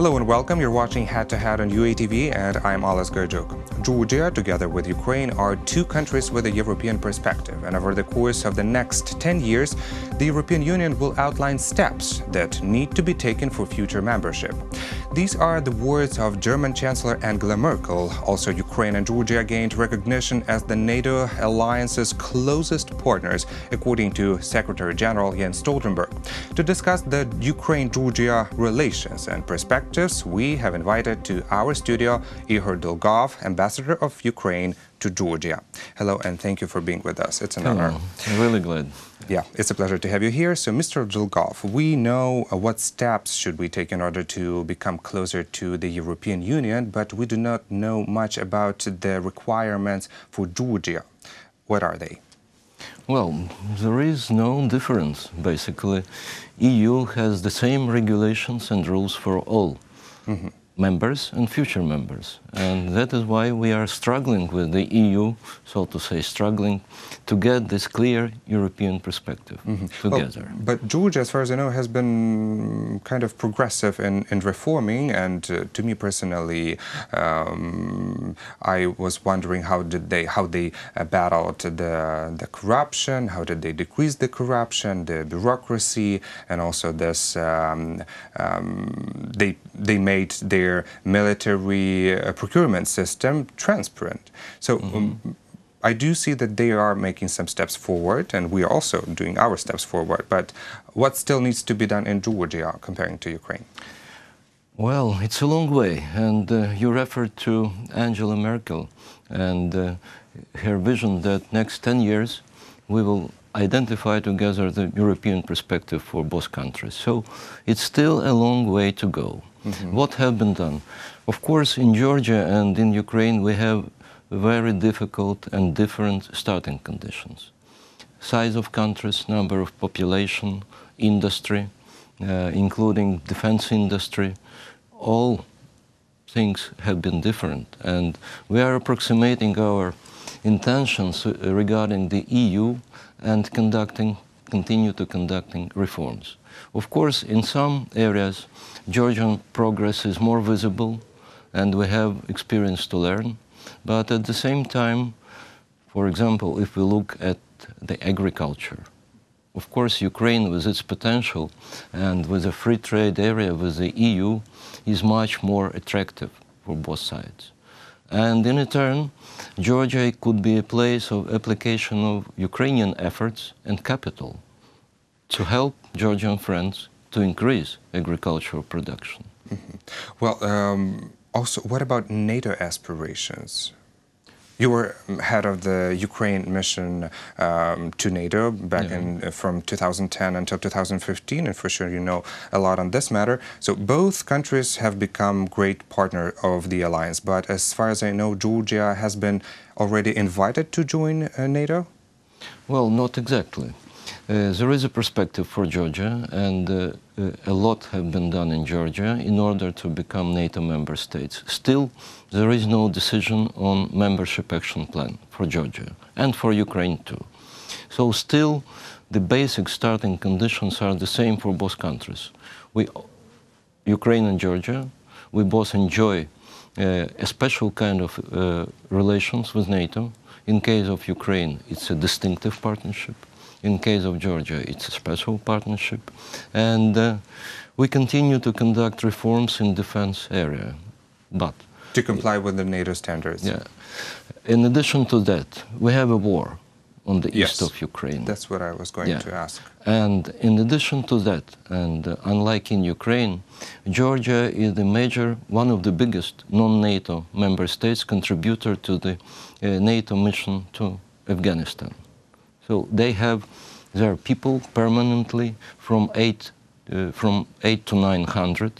Hello and welcome. You're watching Head to Head on UATV and I'm Oles Gerjuk. Georgia, together with Ukraine, are two countries with a European perspective. And over the course of the next 10 years, the European Union will outline steps that need to be taken for future membership. These are the words of German Chancellor Angela Merkel. Also, Ukraine and Georgia gained recognition as the NATO alliance's closest partners, according to Secretary General Jens Stoltenberg. To discuss the Ukraine-Georgia relations and perspectives, we have invited to our studio Ihor Dolgov, Ambassador of Ukraine to Georgia. Hello, and thank you for being with us. It's an honor. I'm really glad. Yeah, it's a pleasure to have you here. So, Mr. Dolgov, we know what steps should we take in order to become closer to the European Union, but we do not know much about the requirements for Georgia. What are they? Well, there is no difference, basically. EU has the same regulations and rules for all members and future members. And that is why we are struggling with the EU, so to say, struggling to get this clear European perspective together. Well, but Georgia, as far as I know, has been kind of progressive in reforming. And to me personally, I was wondering how they battled the corruption, how did they decrease the corruption, the bureaucracy, and also this they made their military procurement system transparent. So I do see that they are making some steps forward, and we are also doing our steps forward. But what still needs to be done in Georgia comparing to Ukraine? Well, it's a long way, and you referred to Angela Merkel and her vision that next 10 years we will identify together the European perspective for both countries. So it's still a long way to go. What have been done? Of course, in Georgia and in Ukraine, we have very difficult and different starting conditions. Size of countries, number of population, industry, including defense industry, all things have been different. And we are approximating our intentions regarding the EU and continue to conducting reforms. Of course, in some areas, Georgian progress is more visible, and we have experience to learn. But at the same time, for example, if we look at the agriculture, of course, Ukraine, with its potential and with a free trade area with the EU, is much more attractive for both sides. And in return, Georgia could be a place of application of Ukrainian efforts and capital to help Georgian friends to increase agricultural production. Well, also, what about NATO aspirations? You were head of the Ukraine mission to NATO back from 2010 until 2015, and for sure you know a lot on this matter. So both countries have become great partners of the alliance, but as far as I know, Georgia has been already invited to join NATO? Well, not exactly. There is a perspective for Georgia, and a lot have been done in Georgia in order to become NATO member states. Still, there is no decision on membership action plan for Georgia, and for Ukraine too. So still, the basic starting conditions are the same for both countries. Ukraine and Georgia, we both enjoy a special kind of relations with NATO. In case of Ukraine, it's a distinctive partnership. In case of Georgia, it's a special partnership. And we continue to conduct reforms in defense area. But to comply with the NATO standards. Yeah. In addition to that, we have a war on the east of Ukraine. That's what I was going to ask. And in addition to that, and unlike in Ukraine, Georgia is one of the biggest non-NATO member states contributor to the NATO mission to Afghanistan. So they have their people permanently from 8 to 900,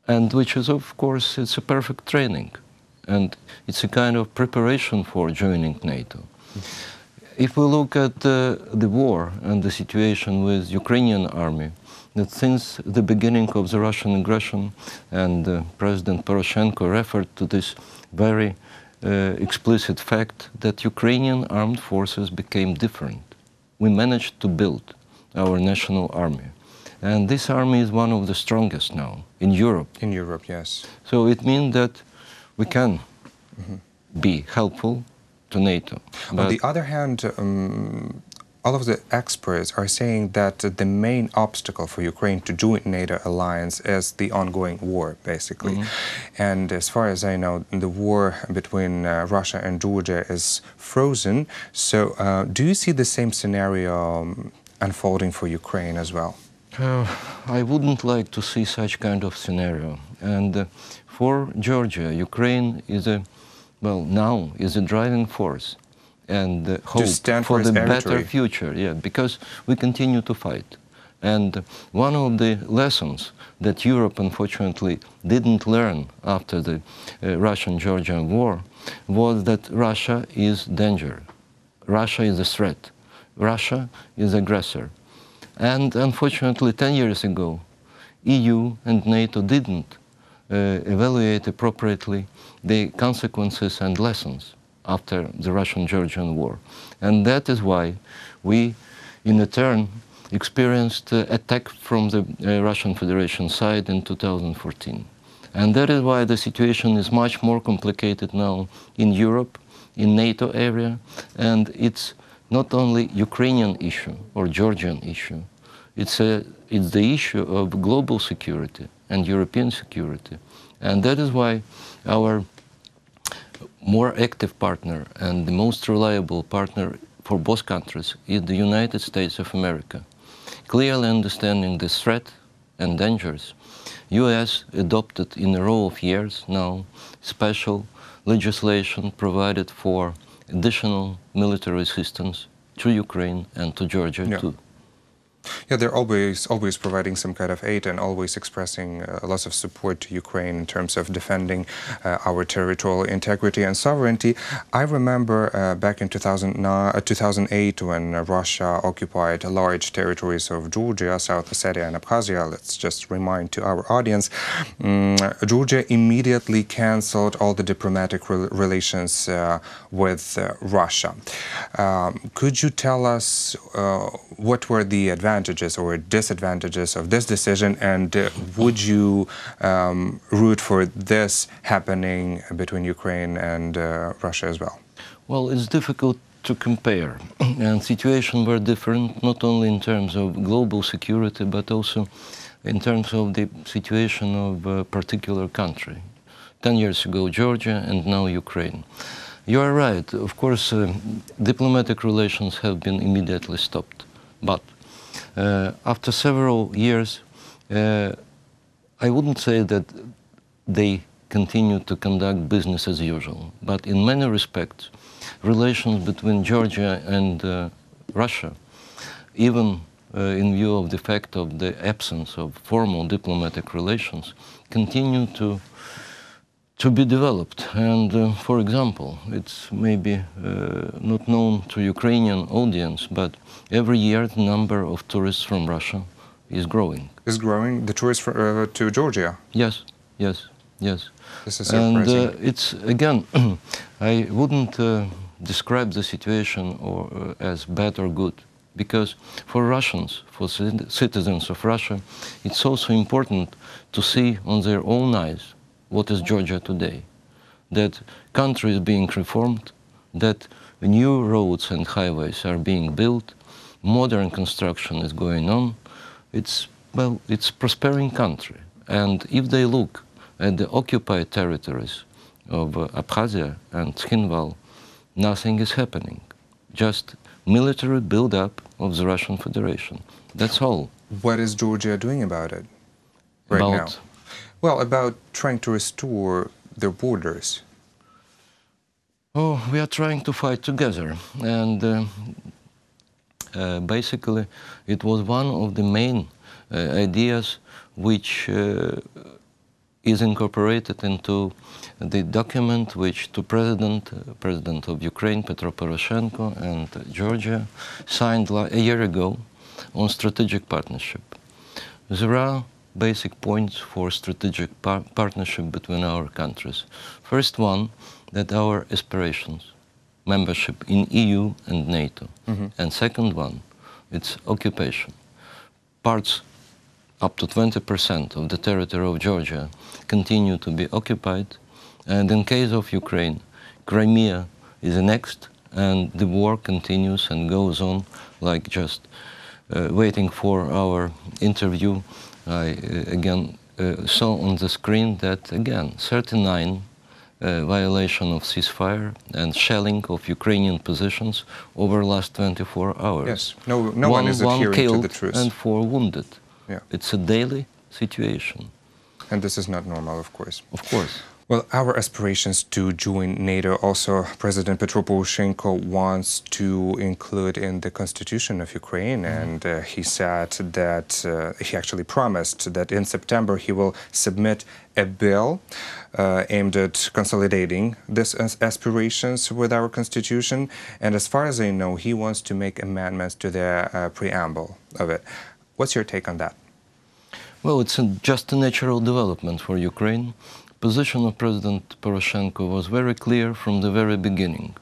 and which is, of course, it's a perfect training, and it's a kind of preparation for joining NATO. If we look at the war and the situation with Ukrainian army, that since the beginning of the Russian aggression, and President Poroshenko referred to this very explicit fact that Ukrainian armed forces became different. We managed to build our national army. And this army is one of the strongest now in Europe. In Europe, yes. So it means that we can be helpful to NATO. On the other hand, all of the experts are saying that the main obstacle for Ukraine to join NATO alliance is the ongoing war, basically. And as far as I know, the war between Russia and Georgia is frozen. So do you see the same scenario unfolding for Ukraine as well? I wouldn't like to see such kind of scenario. And for Georgia, Ukraine is now is a driving force and hope for the better future. Yeah, because we continue to fight. And one of the lessons that Europe unfortunately didn't learn after the Russian-Georgian war was that Russia is danger. Russia is a threat. Russia is aggressor. And unfortunately, 10 years ago, EU and NATO didn't evaluate appropriately the consequences and lessons after the Russian-Georgian war. And that is why we, in turn, experienced attack from the Russian Federation side in 2014. And that is why the situation is much more complicated now in Europe, in NATO area, and it's not only Ukrainian issue or Georgian issue. It's the issue of global security and European security. And that is why our more active partner and the most reliable partner for both countries is the United States of America. Clearly understanding this threat and dangers, US adopted in a row of years now special legislation provided for additional military assistance to Ukraine and to Georgia too. Yeah, they're always providing some kind of aid and always expressing lots of support to Ukraine in terms of defending our territorial integrity and sovereignty. I remember back in 2008 when Russia occupied large territories of Georgia, South Ossetia and Abkhazia. Let's just remind to our audience, Georgia immediately canceled all the diplomatic relations with Russia. Could you tell us what were the advantages or disadvantages of this decision, and would you root for this happening between Ukraine and Russia as well? Well, it's difficult to compare, and situations were different not only in terms of global security but also in terms of the situation of a particular country. 10 years ago Georgia and now Ukraine. You are right, of course diplomatic relations have been immediately stopped, but after several years, I wouldn't say that they continue to conduct business as usual, but in many respects, relations between Georgia and Russia, even in view of the fact of the absence of formal diplomatic relations, continue to be developed. And for example, it's maybe not known to Ukrainian audience, but every year the number of tourists from Russia is growing. Is growing? The tourists to Georgia? Yes, yes, yes. This is surprising. And it's, again, I wouldn't describe the situation as bad or good, because for Russians, for citizens of Russia, it's also important to see on their own eyes what is Georgia today, that country is being reformed, that new roads and highways are being built, modern construction is going on. It's prospering country. And if they look at the occupied territories of Abkhazia and Tskhinval, nothing is happening. Just military build-up of the Russian Federation. That's all. What is Georgia doing about it now? Well, about trying to restore their borders. Oh, we are trying to fight together. And basically, it was one of the main ideas which is incorporated into the document which the President of Ukraine, Petro Poroshenko, and Georgia signed a year ago on strategic partnership. There are basic points for strategic partnership between our countries. First one, that our aspirations, membership in EU and NATO. And second one, it's occupation. Parts up to 20% of the territory of Georgia continue to be occupied. And in case of Ukraine, Crimea is next, and the war continues and goes on like just waiting for our interview. I again saw on the screen that again 39 violation of ceasefire and shelling of Ukrainian positions over last 24 hours. Yes, no one is adhering to the truth. And 4 wounded. Yeah. It's a daily situation. And this is not normal, of course. Of course. Well, our aspirations to join NATO, also President Petro Poroshenko wants to include in the constitution of Ukraine, and he said that he actually promised that in September he will submit a bill aimed at consolidating these aspirations with our constitution. And as far as I know, he wants to make amendments to the preamble of it. What's your take on that? Well, it's just a natural development for Ukraine. Position of President Poroshenko was very clear from the very beginning.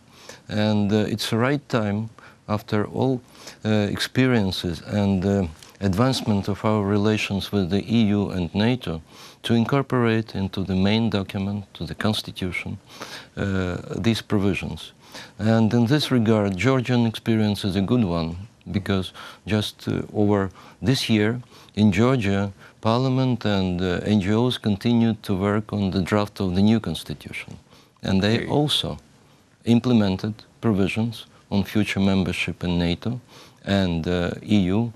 And it's the right time, after all experiences and advancement of our relations with the EU and NATO, to incorporate into the main document, to the Constitution, these provisions. And in this regard, Georgian experience is a good one, because just over this year, in Georgia, Parliament and NGOs continued to work on the draft of the new constitution. And they also implemented provisions on future membership in NATO and EU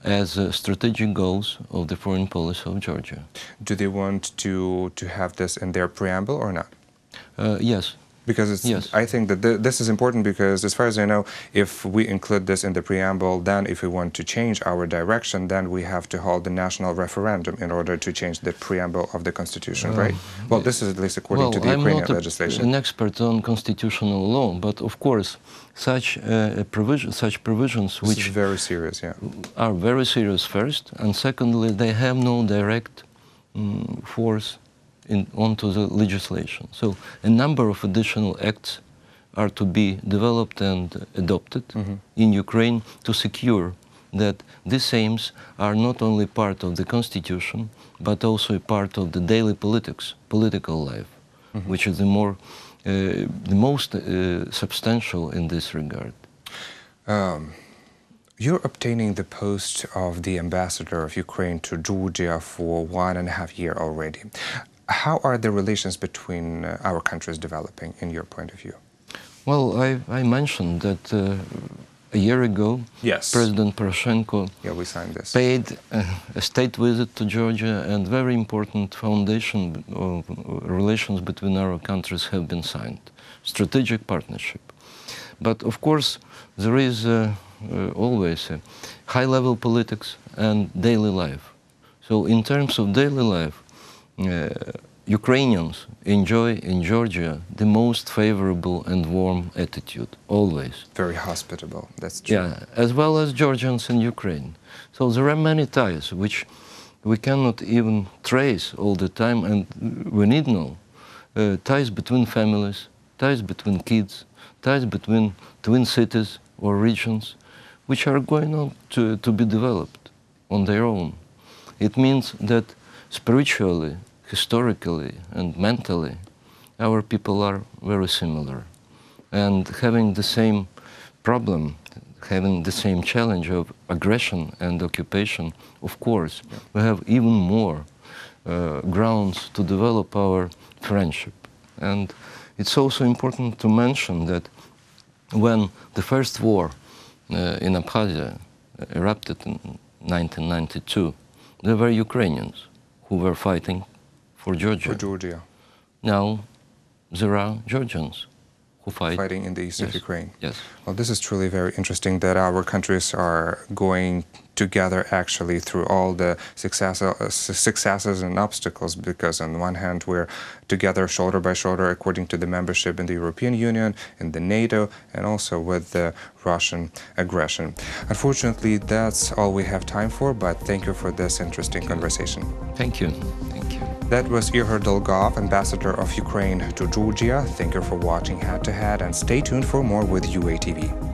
as strategic goals of the foreign policy of Georgia. Do they want to have this in their preamble or not? Yes. Because it's, yes. I think that this is important, because as far as I know, if we include this in the preamble, then if we want to change our direction, then we have to hold the national referendum in order to change the preamble of the constitution, right? Well, this is at least according to the Ukrainian legislation. I'm not an expert on constitutional law, but of course, such provisions this is very serious, yeah, are very serious first, and secondly, they have no direct force onto the legislation. So a number of additional acts are to be developed and adopted in Ukraine to secure that these aims are not only part of the constitution, but also a part of the daily political life, which is the most substantial in this regard. You're obtaining the post of the ambassador of Ukraine to Georgia for 1.5 years already. How are the relations between our countries developing, in your point of view? Well, I mentioned that a year ago, President Poroshenko we signed this. Paid a state visit to Georgia, and very important foundation of relations between our countries have been signed. Strategic partnership. But of course, there is always a high-level politics and daily life. So in terms of daily life, Ukrainians enjoy in Georgia the most favorable and warm attitude, always. Very hospitable, that's true. Yeah, as well as Georgians in Ukraine. So there are many ties which we cannot even trace all the time, and we need no ties between families, ties between kids, ties between twin cities or regions, which are going on to be developed on their own. It means that spiritually, historically, and mentally, our people are very similar. And having the same problem, having the same challenge of aggression and occupation, of course, we have even more grounds to develop our friendship. And it's also important to mention that when the first war in Abkhazia erupted in 1992, there were Ukrainians who were fighting for Georgia. For Georgia. Now there are Georgians who fighting in the east of Ukraine. Yes. Well, this is truly very interesting that our countries are going together actually through all the successes and obstacles, because on one hand we're together shoulder by shoulder according to the membership in the European Union, in the NATO, and also with the Russian aggression. Unfortunately, that's all we have time for, but thank you for this interesting conversation. Thank you. Thank you. That was Ihor Dolgov, ambassador of Ukraine to Georgia. Thank you for watching Head to Head, and stay tuned for more with UATV.